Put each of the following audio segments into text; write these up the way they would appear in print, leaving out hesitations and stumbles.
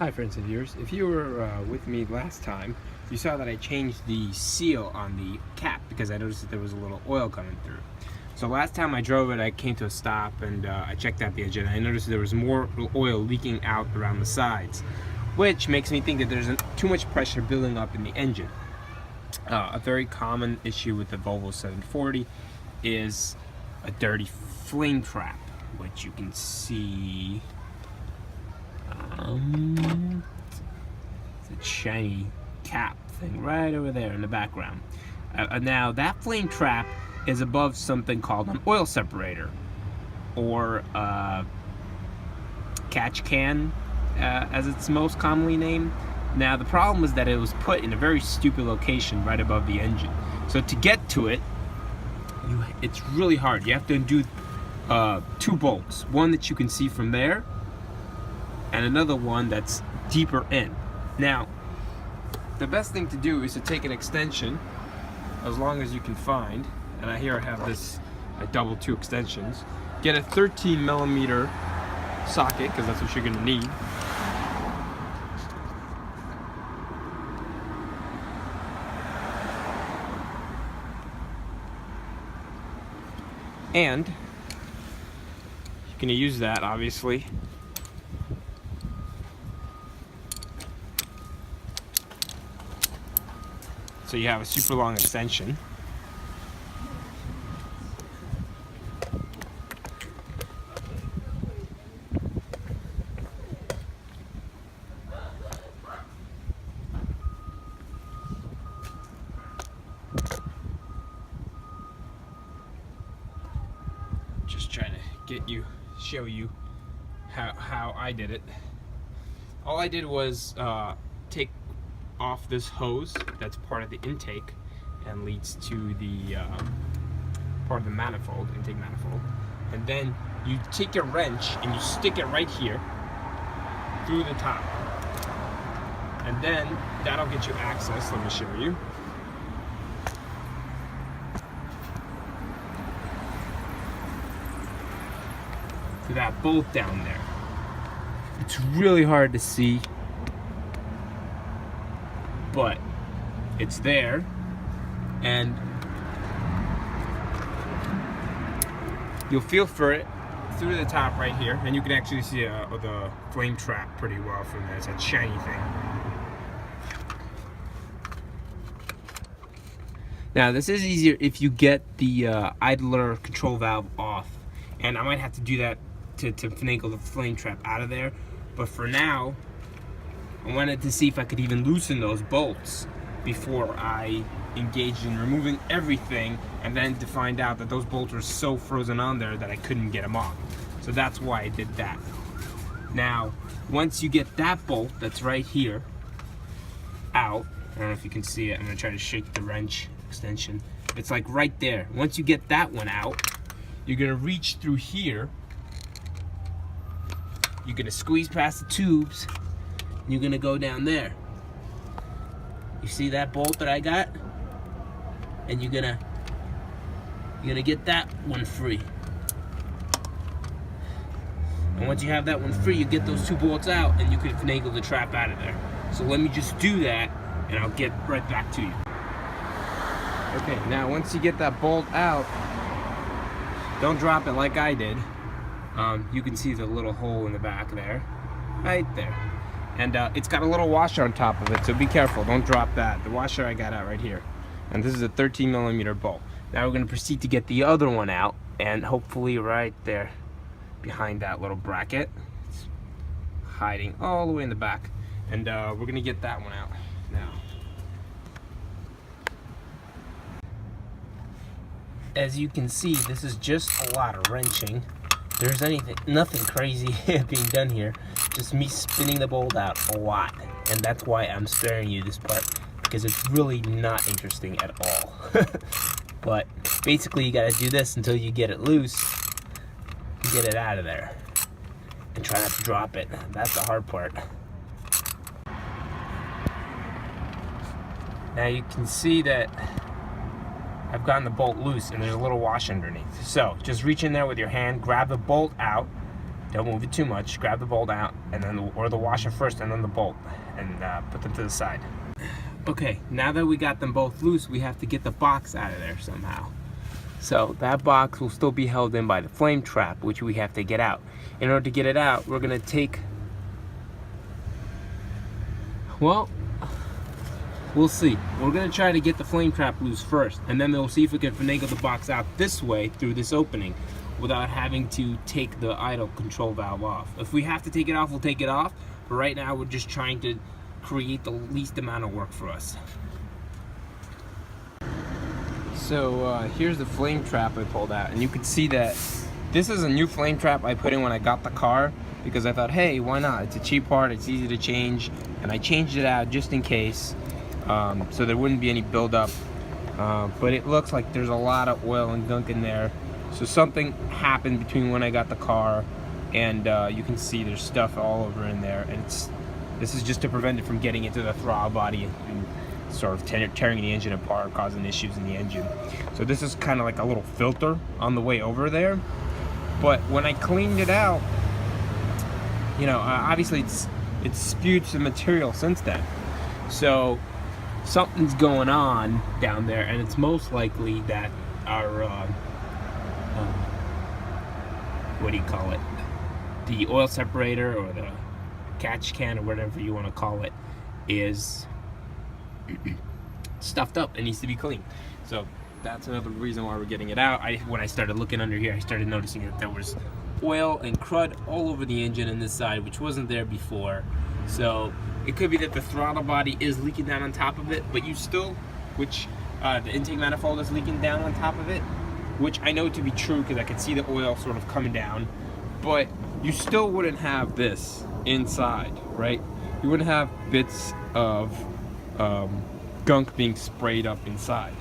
Hi friends and viewers, if you were with me last time, you saw that I changed the seal on the cap because I noticed that there was a little oil coming through. So last time I drove it, I came to a stop and I checked out the engine and I noticed there was more oil leaking out around the sides, which makes me think that there's too much pressure building up in the engine. A very common issue with the Volvo 740 is a dirty flame trap, which you can see. It's a shiny cap thing right over there in the background. Now that flame trap is above something called an oil separator, or catch can, as it's most commonly named. Now the problem is that it was put in a very stupid location right above the engine. So to get to it, it's really hard. You have to undo two bolts. One that you can see from there, and another one that's deeper in. Now, the best thing to do is to take an extension, as long as you can find, and here I have this, I double two extensions. Get a 13mm socket, because that's what you're gonna need. And you're gonna use that, obviously. So you have a super long extension. Just trying to show you how I did it. All I did was take off this hose that's part of the intake and leads to the part of the manifold, intake manifold, and then you take your wrench and you stick it right here through the top, and then that'll get you access. Let me show you. To that bolt down there. It's really hard to see, but it's there, and you'll feel for it through the top right here, and you can actually see the flame trap pretty well from there. It's a shiny thing. Now this is easier if you get the idler control valve off, and I might have to do that to finagle the flame trap out of there, but for now I wanted to see if I could even loosen those bolts before I engaged in removing everything, and then to find out that those bolts were so frozen on there that I couldn't get them off. So that's why I did that. Now, once you get that bolt that's right here out, I don't know if you can see it, I'm gonna try to shake the wrench extension. It's like right there. Once you get that one out, you're gonna reach through here, you're gonna squeeze past the tubes, you're gonna go down there. You see that bolt that I got? And you're gonna get that one free. And once you have that one free, you get those two bolts out and you can finagle the trap out of there. So let me just do that and I'll get right back to you. Okay, now once you get that bolt out, don't drop it like I did. You can see the little hole in the back there, right there. And it's got a little washer on top of it, so be careful, don't drop that. The washer I got out right here. And this is a 13mm bolt. Now we're gonna proceed to get the other one out, and hopefully right there behind that little bracket. It's hiding all the way in the back. And we're gonna get that one out now. As you can see, this is just a lot of wrenching. There's nothing crazy being done here. Just me spinning the bolt out a lot. And that's why I'm sparing you this part, because it's really not interesting at all. But basically you gotta do this until you get it loose, and get it out of there. And try not to drop it. That's the hard part. Now you can see that I've gotten the bolt loose and there's a little washer underneath. So just reach in there with your hand, grab the bolt out, Don't move it too much. Grab the bolt out, and then or the washer first, and then the bolt, and put them to the side. Okay, now that we got them both loose, we have to get the box out of there somehow. So that box will still be held in by the flame trap, which we have to get out. In order to get it out, we're gonna take, well, we'll see. We're gonna try to get the flame trap loose first, and then we'll see if we can finagle the box out this way through this opening without having to take the idle control valve off. If we have to take it off, we'll take it off. But right now, we're just trying to create the least amount of work for us. So here's the flame trap I pulled out, and you can see that this is a new flame trap I put in when I got the car, because I thought, hey, why not? It's a cheap part, it's easy to change, and I changed it out just in case, so there wouldn't be any buildup. But it looks like there's a lot of oil and gunk in there. So something happened between when I got the car, and you can see there's stuff all over in there, and this is just to prevent it from getting into the throttle body and sort of tearing the engine apart, causing issues in the engine. So this is kind of like a little filter on the way over there. But when I cleaned it out, you know, obviously it's spewed some material since then. So something's going on down there, and it's most likely that our what do you call it? The oil separator or the catch can or whatever you want to call it is stuffed up and needs to be cleaned. So that's another reason why we're getting it out. When I started looking under here, I started noticing that there was oil and crud all over the engine on this side, which wasn't there before. So it could be that the throttle body is leaking down on top of it, but you still, the intake manifold is leaking down on top of it, which I know to be true because I could see the oil sort of coming down, but you still wouldn't have this inside, right? You wouldn't have bits of gunk being sprayed up inside.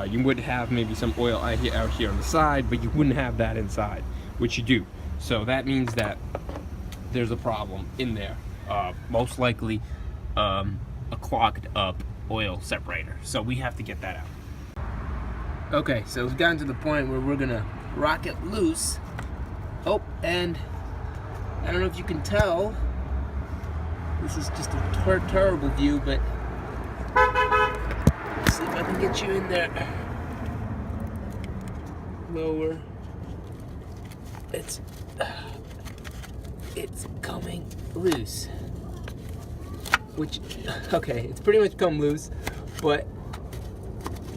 You would have maybe some oil out here on the side, but you wouldn't have that inside, which you do. So that means that there's a problem in there. Most likely a clogged up oil separator. So we have to get that out. Okay, so we've gotten to the point where we're gonna rock it loose. Oh, and I don't know if you can tell, this is just a terrible view, but let's see if I can get you in there. Lower. It's coming loose. Which, okay, it's pretty much come loose, but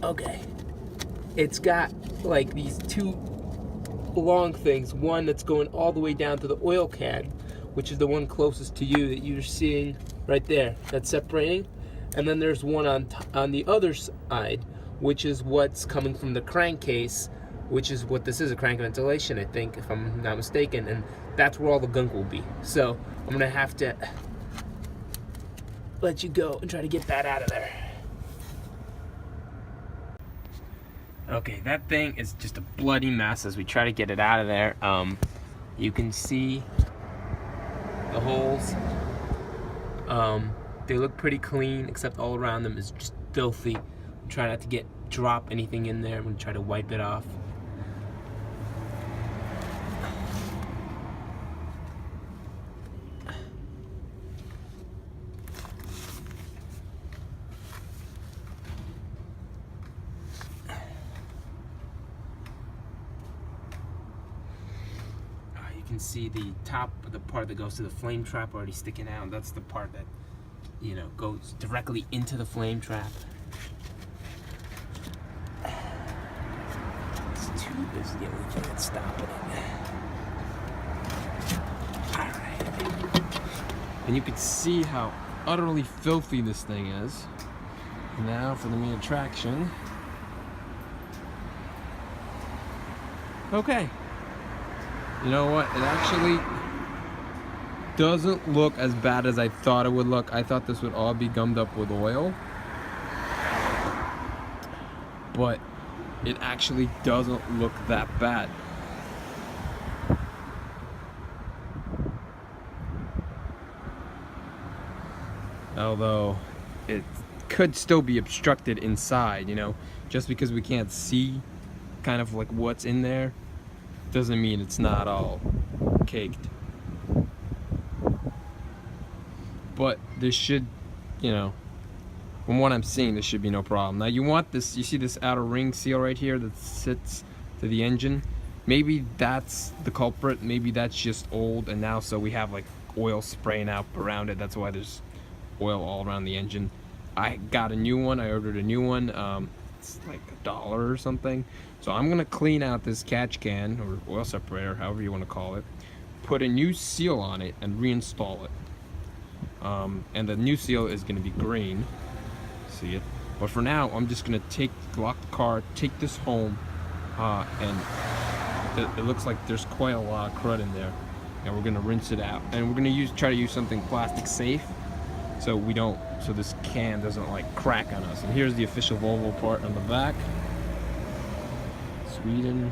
okay. It's got like these two long things, one that's going all the way down to the oil can, which is the one closest to you that you're seeing right there, that's separating, and then there's one on the other side, which is what's coming from the crankcase, which is what this is, a crank ventilation, I think, if I'm not mistaken, and that's where all the gunk will be. So I'm gonna have to let you go and try to get that out of there. Okay, that thing is just a bloody mess as we try to get it out of there. You can see the holes. They look pretty clean, except all around them is just filthy. Try not to drop anything in there. I'm gonna try to wipe it off. You can see the top of the part that goes to the flame trap already sticking out. That's the part that, you know, goes directly into the flame trap. This tube is the only thing that's stopping it. Alright. And you can see how utterly filthy this thing is. Now for the reattaching. Okay. You know what? It actually doesn't look as bad as I thought it would look. I thought this would all be gummed up with oil. But it actually doesn't look that bad. Although it could still be obstructed inside, you know, just because we can't see kind of like what's in there doesn't mean it's not all caked. but this should, you know, from what I'm seeing, this should be no problem. Now you want this, you see this outer ring seal right here that sits to the engine? Maybe that's the culprit, maybe that's just old, and now so we have like oil spraying out around it. That's why there's oil all around the engine. I got a new one, I ordered a new one. It's like $1 or something. So I'm gonna clean out this catch can, or oil separator, however you wanna call it, put a new seal on it and reinstall it. And the new seal is gonna be green. See it? But for now, I'm just gonna lock the car, take this home, and it looks like there's quite a lot of crud in there, and we're gonna rinse it out, and we're gonna try to use something plastic safe, so this can doesn't like crack on us. And here's the official Volvo part on the back, Sweden,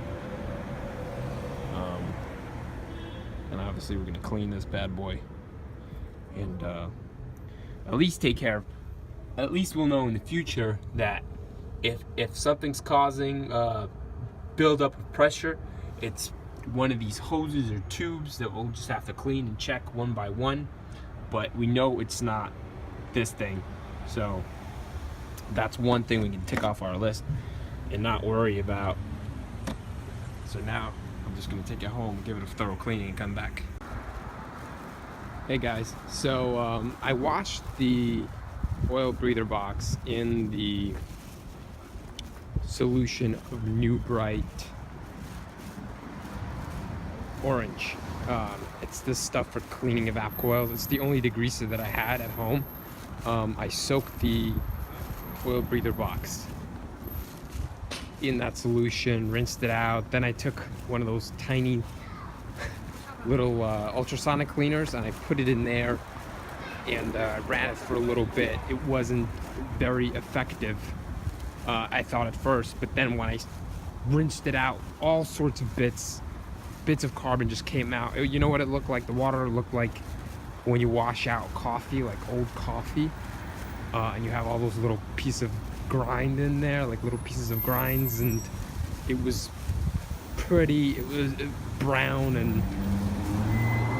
and obviously we're gonna clean this bad boy, and at least take care of. At least we'll know in the future that if something's causing buildup of pressure, it's one of these hoses or tubes that we'll just have to clean and check one by one. But we know it's not this thing, so that's one thing we can tick off our list and not worry about. So now I'm just gonna take it home, give it a thorough cleaning, and come back. Hey guys, so I washed the oil breather box in the solution of New Bright Orange. It's this stuff for cleaning evap coils. It's the only degreaser that I had at home. I soaked the oil breather box in that solution, rinsed it out. Then I took one of those tiny little ultrasonic cleaners and I put it in there and ran it for a little bit. It wasn't very effective, I thought at first, but then when I rinsed it out, all sorts of bits of carbon just came out. You know what it looked like? The water looked like when you wash out coffee, like old coffee, and you have all those little pieces of grind in there, like little pieces of grinds, and it was brown, and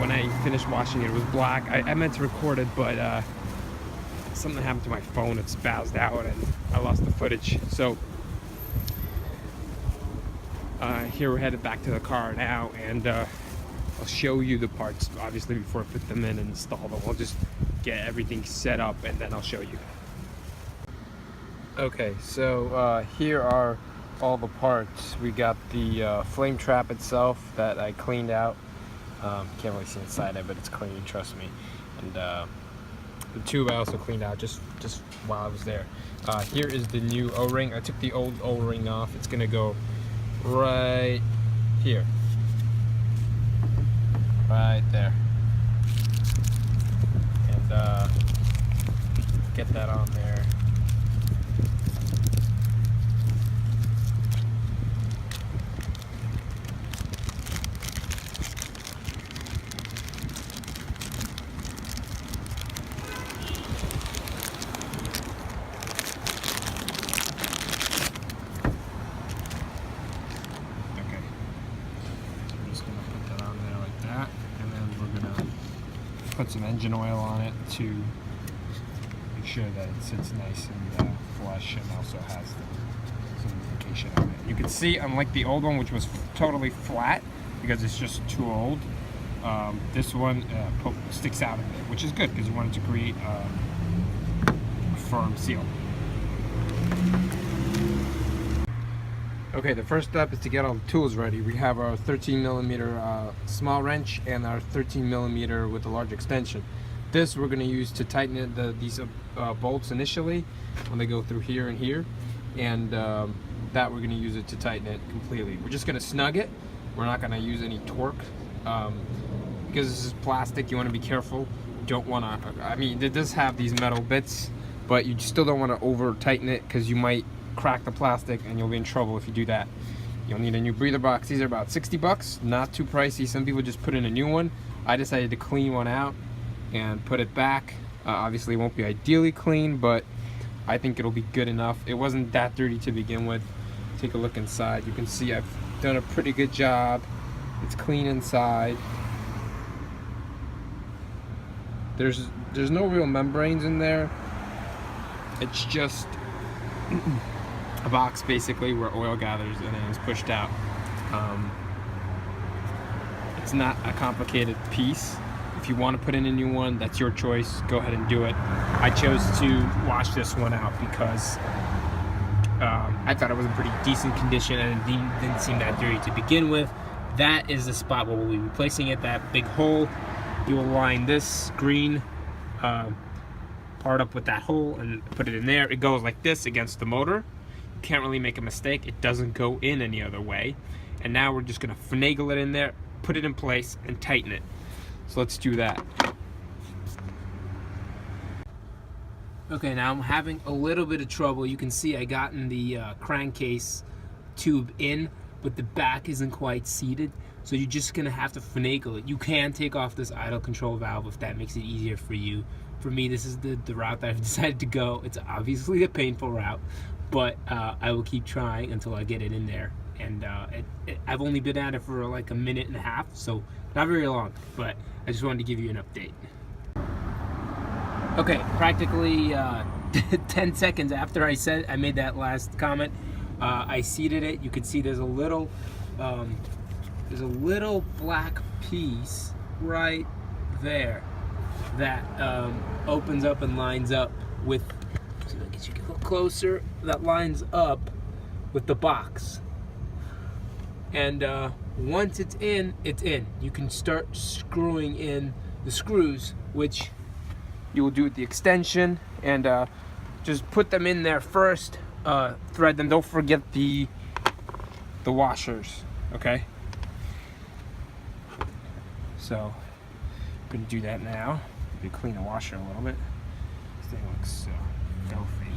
when I finished washing it, it was black. I meant to record it, but something happened to my phone. It spazzed out and I lost the footage. So here we're headed back to the car now, and I'll show you the parts, obviously, before I put them in and install them. I'll just get everything set up and then I'll show you. Okay, so here are all the parts. We got the flame trap itself that I cleaned out. Can't really see inside it, but it's clean, trust me. And the tube I also cleaned out just while I was there. Here is the new O-ring. I took the old O-ring off. It's gonna go right here, right there, and get that on there. Put some engine oil on it to make sure that it sits nice and flush, and also has some lubrication on it. You can see, unlike the old one, which was totally flat because it's just too old, this one sticks out a bit, which is good because you wanted to create a firm seal. Okay, the first step is to get all the tools ready. We have our 13mm small wrench and our 13mm with a large extension. This we're going to use to tighten these bolts initially when they go through here and here, and that we're going to use it to tighten it completely. We're just going to snug it. We're not going to use any torque because this is plastic. You want to be careful. You don't want to, I mean, it does have these metal bits, but you still don't want to over tighten it because you might crack the plastic and you'll be in trouble if you do that. You'll need a new breather box. These are about 60 bucks, not too pricey. Some people just put in a new one. I decided to clean one out and put it back. Obviously it won't be ideally clean, but I think it'll be good enough. It wasn't that dirty to begin with. Take a look inside. You can see I've done a pretty good job. It's clean inside. There's no real membranes in there. It's just a box basically where oil gathers and then is pushed out. It's not a complicated piece. If you want to put in a new one, that's your choice. Go ahead and do it. I chose to wash this one out because I thought it was in pretty decent condition and it didn't seem that dirty to begin with. That is the spot where we'll be replacing it, that big hole. You will line this green part up with that hole and put it in there. It goes like this against the motor. You can't really make a mistake. It doesn't go in any other way. And now we're just gonna finagle it in there, put it in place, and tighten it. So let's do that. Okay, now I'm having a little bit of trouble. You can see I gotten the crankcase tube in, but the back isn't quite seated. So you're just gonna have to finagle it. You can take off this idle control valve if that makes it easier for you. For me, this is the route that I've decided to go. It's obviously a painful route, but I will keep trying until I get it in there. And I've only been at it for like a minute and a half, so not very long, but I just wanted to give you an update. Okay, practically 10 seconds after I made that last comment, I seated it. You can see there's a little black piece right there that opens up and lines up with, see if I can get you a little closer, that lines up with the box. And once it's in, it's in. You can start screwing in the screws, which you will do with the extension, and just put them in there first, thread them. Don't forget the washers, okay? So I'm gonna do that now. Maybe clean the washer a little bit. This thing looks filthy.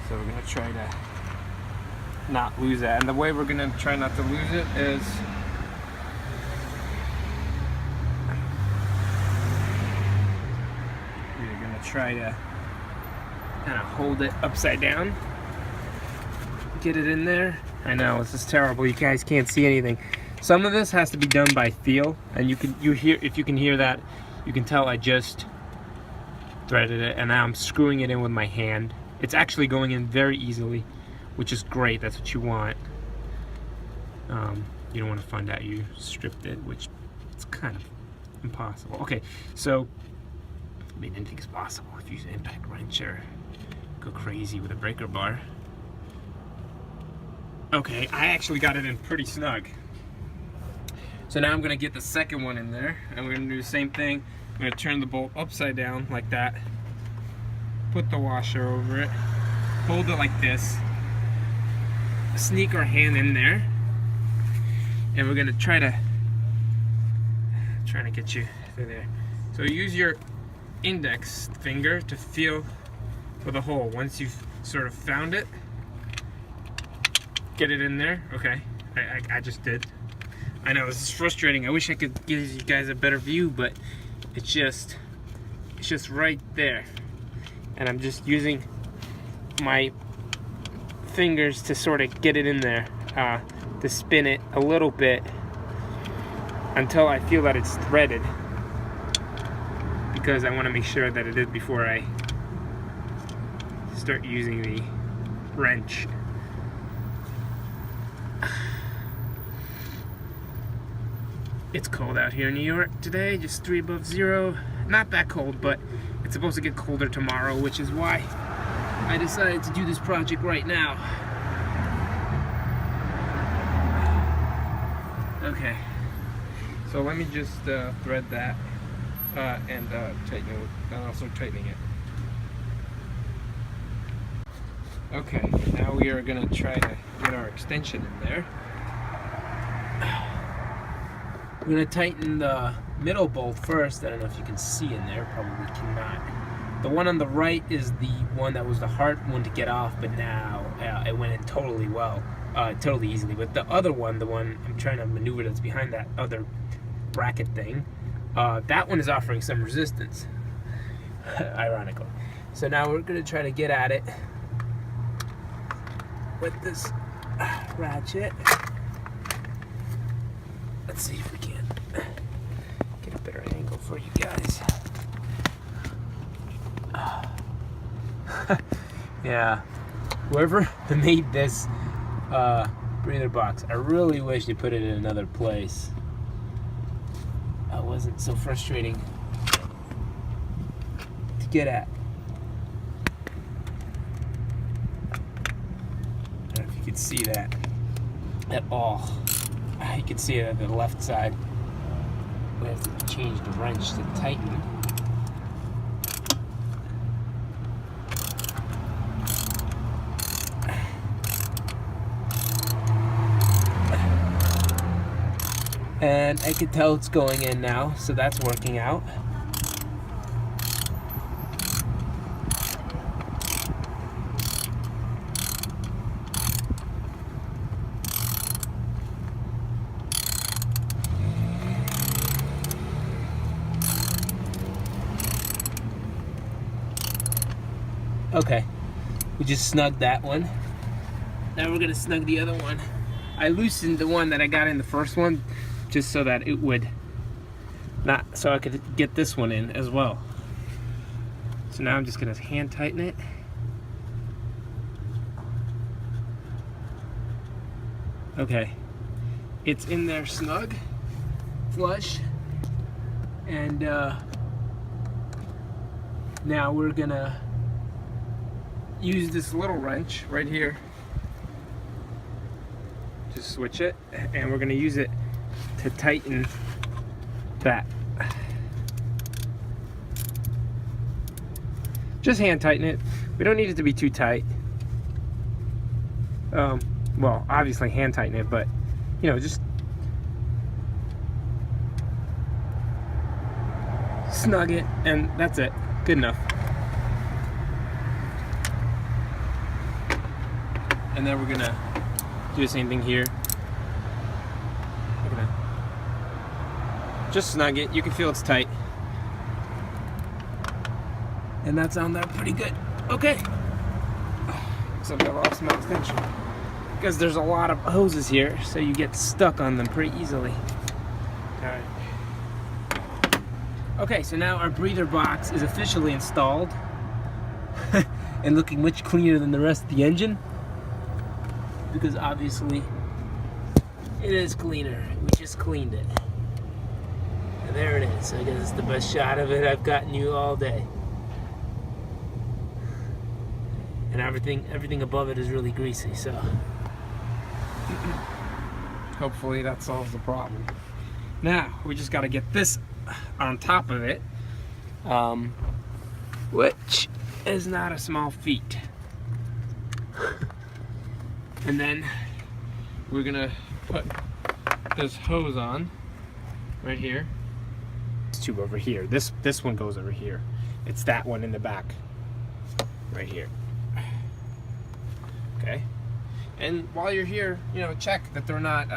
So we're gonna try to not lose that, and the way we're gonna try not to lose it is we're gonna try to kind of hold it upside down, get it in there. I know this is terrible, you guys can't see anything. Some of this has to be done by feel, and if you can hear that, you can tell I just threaded it and now I'm screwing it in with my hand. It's actually going in very easily, which is great. That's what you want. You don't want to find out you stripped it, which it's kind of impossible. Okay, so I mean, anything's possible if you use an impact wrench or go crazy with a breaker bar. Okay, I actually got it in pretty snug. So now I'm gonna get the second one in there, and we're gonna do the same thing. I'm gonna turn the bolt upside down like that, put the washer over it, hold it like this, sneak our hand in there, and we're gonna try to get you through there. So use your index finger to feel for the hole. Once you've sort of found it, get it in there. Okay, I just did. I know this is frustrating. I wish I could give you guys a better view, but it's just right there, and I'm just using my fingers to sort of get it in there, to spin it a little bit until I feel that it's threaded, because I want to make sure that it is before I start using the wrench. It's cold out here in New York today, just 3 above 0. Not that cold, but it's supposed to get colder tomorrow, which is why I decided to do this project right now. Okay, so let me just thread that and tighten it, and also tightening it. Okay, now we are gonna try to get our extension in there. We're going to tighten the middle bolt first. I don't know if you can see in there, probably cannot. The one on the right is the one that was the hard one to get off, but now it went in totally well, totally easily. But the other one, the one I'm trying to maneuver that's behind that other bracket thing, that one is offering some resistance, ironically. So now we're going to try to get at it with this ratchet. Let's see if we can. better angle for you guys. Yeah, whoever made this breather box, I really wish they put it in another place. It wasn't so frustrating to get at. I don't know if you could see that at all. You can see it at the left side. We have to change the wrench to tighten. And I can tell it's going in now, so that's working out. Okay, we just snugged that one. Now we're gonna snug the other one. I loosened the one that I got in the first one just so that it would not, so I could get this one in as well. So now I'm just gonna hand tighten it. Okay, it's in there snug, flush, and now we're gonna use this little wrench right here. Just switch it, and we're gonna use it to tighten that. Just hand tighten it. We don't need it to be too tight. Well, obviously hand tighten it, but you know, just snug it, and that's it. Good enough. And then we're gonna do the same thing here. We're gonna just snug it. You can feel it's tight. And that's on there pretty good. Okay. Except I lost my extension. Because there's a lot of hoses here, so you get stuck on them pretty easily. Alright. Okay, so now our breather box is officially installed. And looking much cleaner than the rest of the engine. Because obviously it is cleaner. We just cleaned it. And there it is. I guess it's the best shot of it I've gotten you all day. And everything above it is really greasy, so hopefully that solves the problem. Now we just got to get this on top of it, which is not a small feat. And then we're gonna put this hose on right here. This tube over here. This one goes over here. It's that one in the back right here. Okay. And while you're here, you know, check that they're not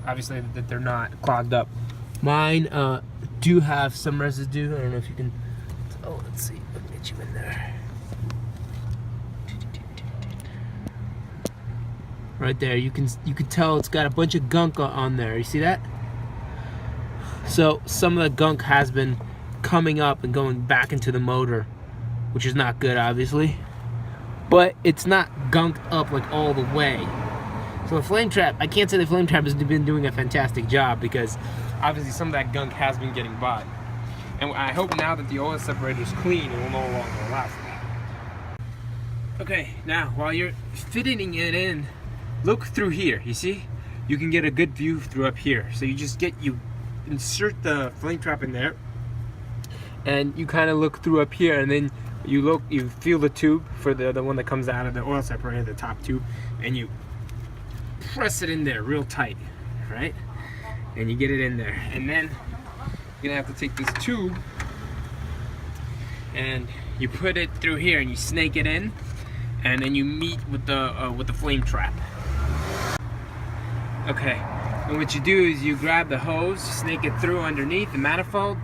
obviously that they're not clogged up. Mine do have some residue. I don't know if you can. Oh, let's see. Let me get you in there. Right there, you can tell it's got a bunch of gunk on there. You see that? So some of the gunk has been coming up and going back into the motor, which is not good, obviously. But it's not gunked up like all the way. So the flame trap, I can't say the flame trap has been doing a fantastic job because obviously some of that gunk has been getting by. And I hope now that the oil separator is clean, it will no longer last. Okay, now while you're fitting it in, look through here. You see? You can get a good view through up here. So you insert the flame trap in there, and you kind of look through up here, and then you feel the tube for the one that comes out of the oil separator, the top tube, and you press it in there real tight, right? And you get it in there, and then you're gonna have to take this tube and you put it through here, and you snake it in, and then you meet with the flame trap. Okay, and what you do is you grab the hose, snake it through underneath the manifold,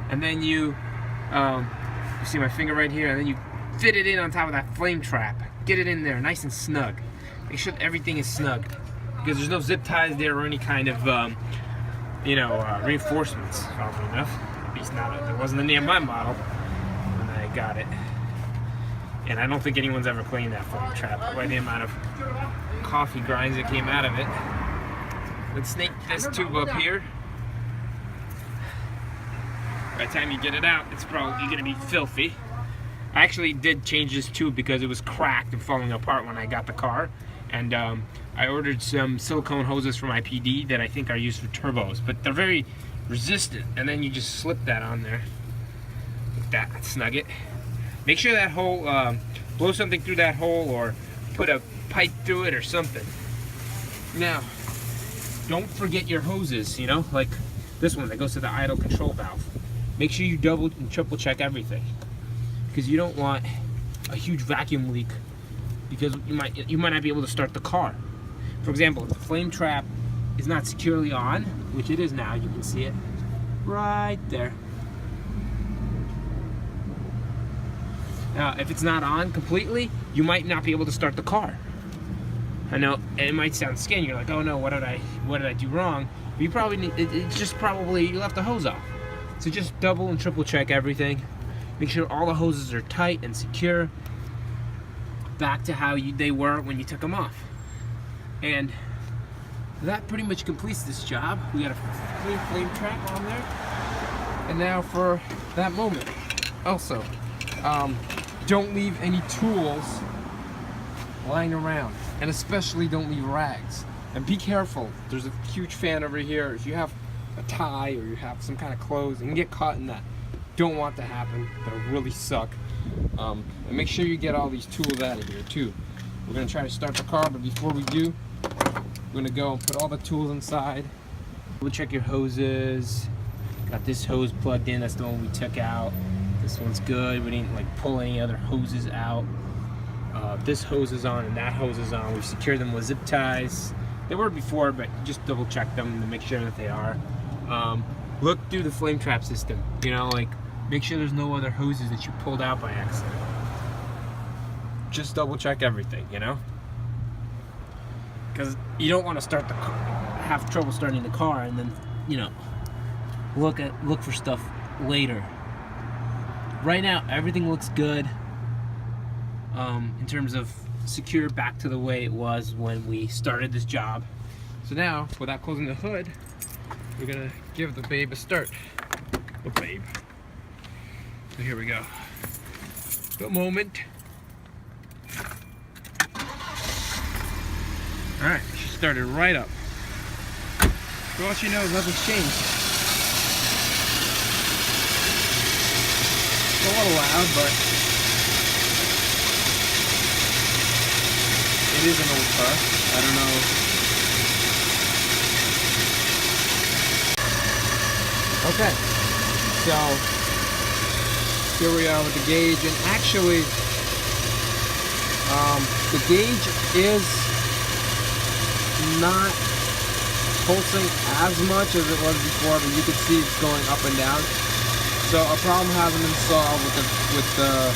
and then you see my finger right here, and then you fit it in on top of that flame trap. Get it in there nice and snug. Make sure that everything is snug, because there's no zip ties there or any kind of reinforcements, probably enough. At least it wasn't the name of my model when I got it. And I don't think anyone's ever cleaned that foam trap by the amount of coffee grinds that came out of it. Let's snake this tube up here. By the time you get it out, it's probably going to be filthy. I actually did change this tube because it was cracked and falling apart when I got the car. And I ordered some silicone hoses from IPD that I think are used for turbos, but they're very resistant. And then you just slip that on there. Like that, snug it. Make sure that hole, blow something through that hole or put a pipe through it or something. Now, don't forget your hoses, like this one that goes to the idle control valve. Make sure you double and triple check everything, because you don't want a huge vacuum leak, because you might not be able to start the car. For example, if the flame trap is not securely on, which it is now, you can see it right there. Now, if it's not on completely, you might not be able to start the car. I know it might sound scary. You're like, oh no, what did I do wrong? But you probably need, it's just probably you left the hose off. So just double and triple check everything. Make sure all the hoses are tight and secure, back to how they were when you took them off. And that pretty much completes this job. We got a clean flame trap on there. And now for that moment. Also, don't leave any tools lying around, and especially don't leave rags. And be careful, there's a huge fan over here. If you have a tie or you have some kind of clothes and get caught in that, don't want to happen. That'll really suck. And make sure you get all these tools out of here too. We're gonna try to start the car, but before we do, we're gonna go and put all the tools inside. We'll check your hoses. Got this hose plugged in, that's the one we took out. This one's good, we didn't pull any other hoses out. This hose is on and that hose is on. We've secured them with zip ties. They were before, but just double check them to make sure that they are. Look through the flame trap system, make sure there's no other hoses that you pulled out by accident. Just double check everything, because you don't want to have trouble starting the car and then, look for stuff later. Right now, everything looks good in terms of secure back to the way it was when we started this job. So now, without closing the hood, we're gonna give the babe a start. Oh, babe. So here we go. A moment. All right, she started right up. For all she knows, nothing's changed. It's a little loud, but it is an old car. I don't know. Okay, so here we are with the gauge, and actually, the gauge is not pulsing as much as it was before, but you can see it's going up and down. So a problem hasn't been solved with the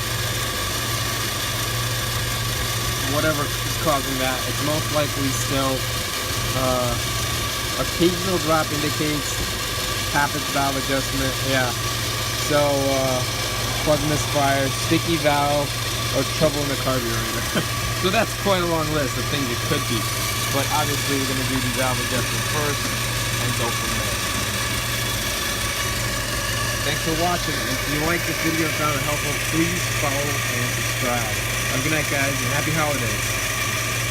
whatever is causing that. It's most likely still occasional drop indicates tappet valve adjustment. Yeah. So plug misfire, sticky valve, or trouble in the carburetor. So that's quite a long list of things it could be. But obviously we're going to do the valve adjustment first and go from there. Thanks for watching. If you like this video and found it helpful, please follow and subscribe. Have a good night, guys, and happy holidays.